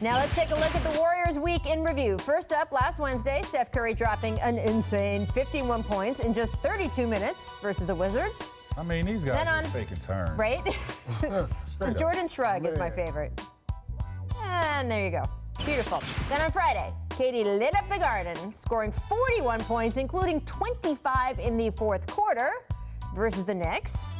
Now let's take a look at the Warriors' week in review. First up, last Wednesday, Steph Curry dropping an insane 51 points in just 32 minutes versus the Wizards. I mean, these guys are faking turn. Right? The Jordan shrug is my favorite. And there you go. Beautiful. Then on Friday, Katie lit up the Garden, scoring 41 points, including 25 in the fourth quarter versus the Knicks.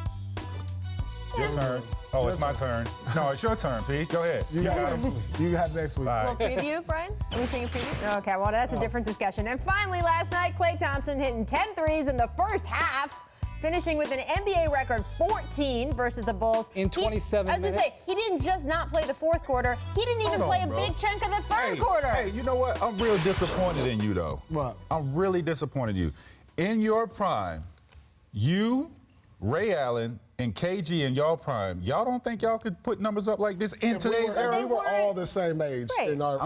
Your turn. Oh, it's my turn. No, it's your turn, Pete. Go ahead. You got next week. You got next week. A little preview, Brian? Are we seeing a preview? Okay, well, that's a different discussion. And finally, last night, Klay Thompson hitting 10 threes in the first half, finishing with an NBA record 14 versus the Bulls. In 27 minutes. I was going to say, he didn't just not play the fourth quarter, he didn't even play a big chunk of the third quarter. Hey, you know what? I'm real disappointed in you, though. What? I'm really disappointed in you. In your prime, you, Ray Allen, and KG in y'all prime, y'all don't think y'all could put numbers up like this in today's era? We were all the same age. Right. In our,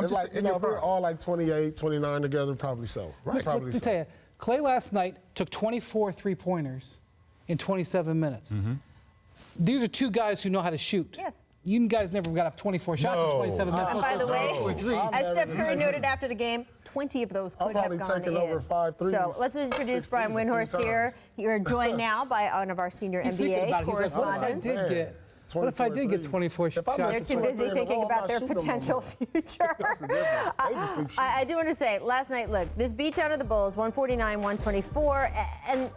we're all like 28, 29 together, probably so. Right. Probably Let me tell you, Klay last night took 24 three-pointers in 27 minutes. Mm-hmm. These are two guys who know how to shoot. Yes. You guys never got up 24 shots in 27 minutes. And by the way, as Steph Curry noted after the game, 20 of those could have gone taken in. over 5 threes. So let's introduce Brian Windhorst here. You're joined now by one of our senior NBA correspondents. What if I did get 24 shots? They're too busy thinking about their potential future. I do want to say, last night, look, this beatdown of the Bulls, 149-124, and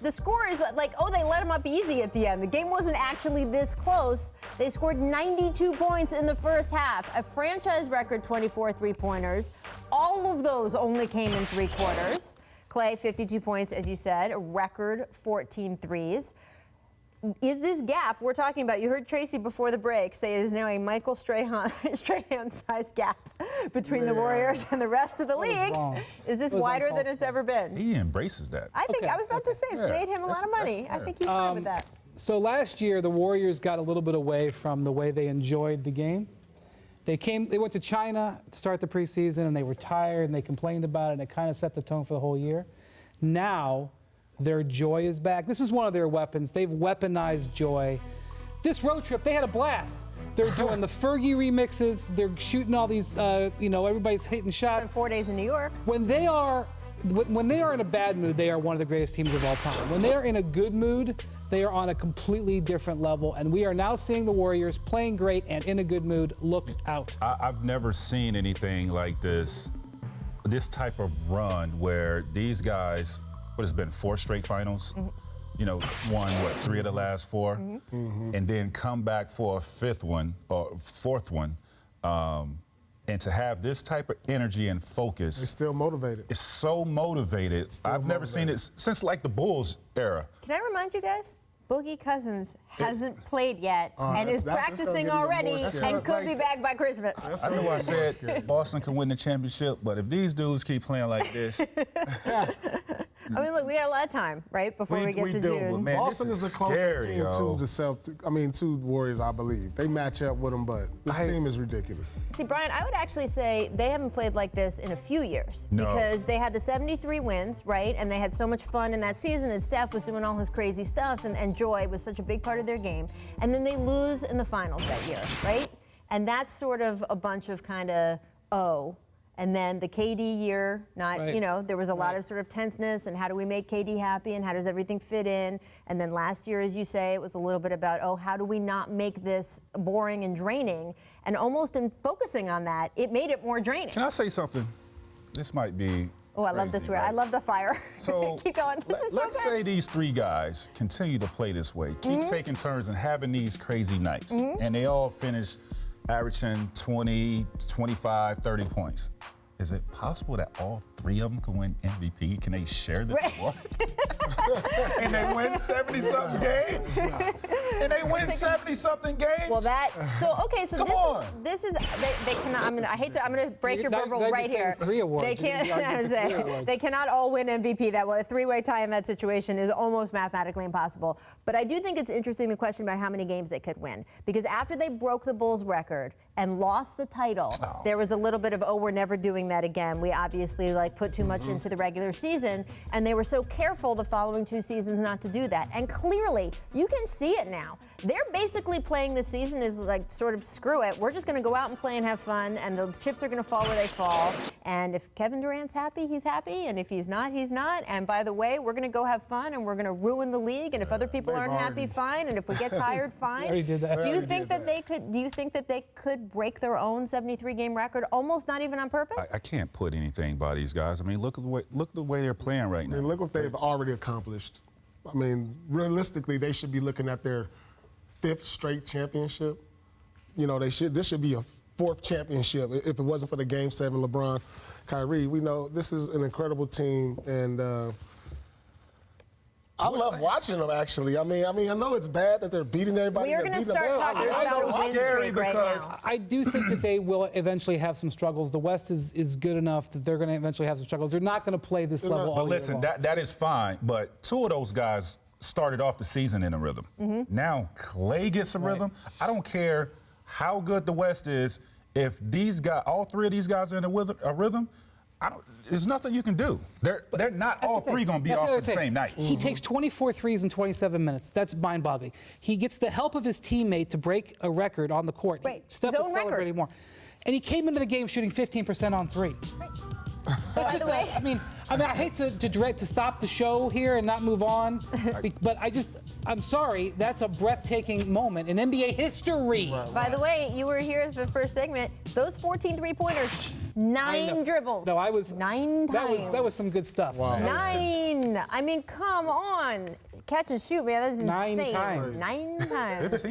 the score is like, oh, they let them up easy at the end. The game wasn't actually this close. They scored 92 points in the first half, a franchise record 24 three-pointers. All of those only came in three quarters. Klay, 52 points, as you said, a record 14 threes. Is this gap we're talking about, you heard Tracy before the break say it is now a Michael Strahan-sized gap between the Warriors and the rest of the league. Is this wider than it's ever been? He embraces that. I think, I was about to say, it's made him a lot of money. I think he's fine with that. So last year, the Warriors got a little bit away from the way they enjoyed the game. They went to China to start the preseason, and they were tired, and they complained about it, and it kind of set the tone for the whole year. Now, their joy is back. This is one of their weapons. They've weaponized joy. This road trip, they had a blast. They're doing the Fergie remixes. They're shooting all these, everybody's hitting shots. Spent 4 days in New York. When they are in a bad mood, they are one of the greatest teams of all time. When they are in a good mood, they are on a completely different level. And we are now seeing the Warriors playing great and in a good mood. Look out. I've never seen anything like this type of run where these guys, what has been 4 straight finals, won 3 of the last 4, and then come back for a 5th one or 4th one, and to have this type of energy and focus. They're still motivated. It's so motivated. I've never seen it since like the Bulls era. Can I remind you guys? Boogie Cousins hasn't played yet and is practicing already and could be back by Christmas. I know I said Boston can win the championship, but if these dudes keep playing like this. I mean, look, we got a lot of time, right, before we get to June. Man, Boston is the closest team to the Celtics. To the Warriors, I believe. They match up with them, but this team is ridiculous. See, Brian, I would actually say they haven't played like this in a few years. No. Because they had the 73 wins, right, and they had so much fun in that season, and Steph was doing all his crazy stuff, and joy was such a big part of their game. And then they lose in the finals that year, right? And that's sort of a bunch of kind of, And then the KD year, there was a lot of sort of tenseness and how do we make KD happy and how does everything fit in? And then last year, as you say, it was a little bit about, how do we not make this boring and draining? And almost in focusing on that, it made it more draining. Can I say something? This might be I love this word. Right? I love the fire. So keep going. Let's say these 3 guys continue to play this way, keep taking turns and having these crazy nights, and they all finish averaging 20, 25, 30 points. Is it possible that all 3 of them can win MVP? Can they share this award? And they win 70-something games? And they win 70-something games? Well, this is they cannot. I'm gonna break your verbal right here. 3 awards. They can't. They cannot all win MVP. That a 3-way tie in that situation is almost mathematically impossible. But I do think it's interesting the question about how many games they could win, because after they broke the Bulls record and lost the title, there was a little bit of, oh, we're never doing that again. We obviously put too much into the regular season, and they were so careful the following 2 seasons not to do that. And clearly, you can see it now. They're basically playing this season as sort of screw it. We're just going to go out and play and have fun, and the chips are going to fall where they fall. And if Kevin Durant's happy, he's happy, and if he's not, he's not. And by the way, we're going to go have fun, and we're going to ruin the league. And if other people aren't happy, fine. And if we get tired, fine. already did that. Do you think that they could? Do you think that they could break their own 73-game record, almost not even on purpose? I can't put anything by these guys. I mean, look at the way they're playing right now. I mean, look what they've already accomplished. I mean, realistically, they should be looking at their 5th straight championship. You know, this should be a 4th championship if it wasn't for the Game 7 LeBron, Kyrie. We know this is an incredible team, and I love watching them, actually. I mean, I know it's bad that they're beating everybody. We're going to start talking about a win streak right now. I do think that they will eventually have some struggles. The West is good enough that they're going to eventually have some struggles. They're not going to play this level all year long. But listen, that is fine. But 2 of those guys started off the season in a rhythm. Now Clay gets a rhythm. I don't care how good the West is. If these guys, all 3 of these guys are in a rhythm, there's nothing you can do. They're not all 3 going to be off the same night. He takes 24 threes in 27 minutes. That's mind-boggling. He gets the help of his teammate to break a record on the court. Steph is celebrating more. And he came into the game shooting 15% on 3. By the way, I hate to stop the show here and not move on, but I'm sorry, that's a breathtaking moment in NBA history. By the way, you were here for the first segment. Those 14 3-pointers, 9 dribbles. No, I was 9 times. That was some good stuff. Wow. 9. I mean, come on. Catch and shoot, man. That's insane. 9 times. 9 times.